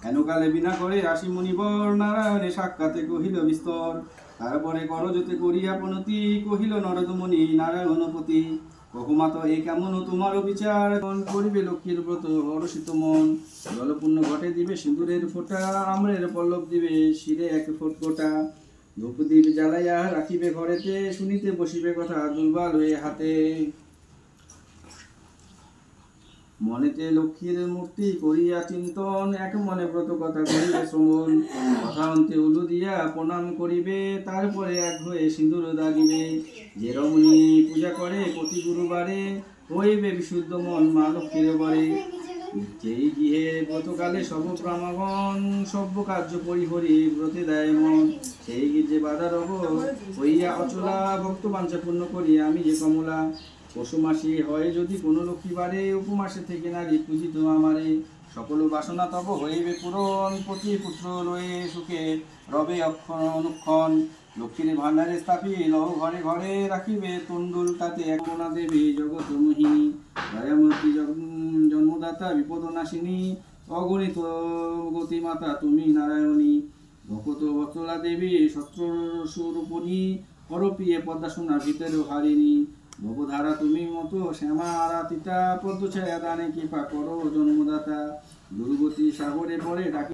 হেনকালে বিনা করে আসি মুনিবর, নারায়ণে সাক্ষাতে কহিল বিস্তর। তারপরে করজতে করিয়া পনতি, কহিল নরদমণি নারায়ণপতি। কহুমাত এ কেমন তোমার বিচার, করিবে লক্ষ্মীর ব্রত হরষিত মন। জলপূর্ণ ঘটে দিবে সিঁদুরের ফোঁটা, আম্রের পল্লব দিবে শিরে এক ফোঁটা। ধূপদীপ জ্বালাইয়া রাখিবে ঘরেতে, শুনিতে বসিবে কথা দুর্বা লয়ে হাতে। মনেতে লক্ষ্মীর মূর্তি করিয়া চিন্তন, এক মনে ব্রত কথা করিবে শ্রবণ। কথা অন্তে উলু দিয়া প্রণাম করিবে, তারপরে এক হয়ে সিঁদুর দাগিবে। যে রমণী পূজা করে প্রতি গুরুবারে, হইবে বিশুদ্ধ মন মা লক্ষ্মীর বরে। যেই গৃহে ব্রতকালে সব ব্রাহ্মণ, সভ্য কার্য পরিহরি ব্রতে দেয় মন। সেই গৃহে বাধা রব হইয়া অচলা, ভক্ত বাঞ্ছা পূর্ণ করি আমি যে কমলা। পশু মাসে হয় যদি কোনো লক্ষ্মীবারে, উপমাসে থেকে নারী পূজিত আমারে। সকল বাসনা তব হইবে পূরণ, প্রতি পুত্র রয়ে সুখে রবে অক্ষণ অনুক্ষণ। লক্ষ্মীর ভাণ্ডারে স্থাপিল ঘরে ঘরে, রাখিবে তণ্ডুল তাতে একমনা দেবী জগৎ মোহিনী। দয়ামূর্তি জন্মদাতা বিপদ নাশিনী, অগণিত গতিমাতা তুমি নারায়ণী। ভকত বৎসলা দেবী সত্র স্বরূপিণী, করপ্রিয়ে পদ্মাসনা ভিতর হারিণী। ভবধারা তুমি মতো শ্যামা আরাতিতা, পদ্ম ছায়া দানে কৃপা করো জন্মদাতা। দুর্গতি সাগরে পরে ডাকে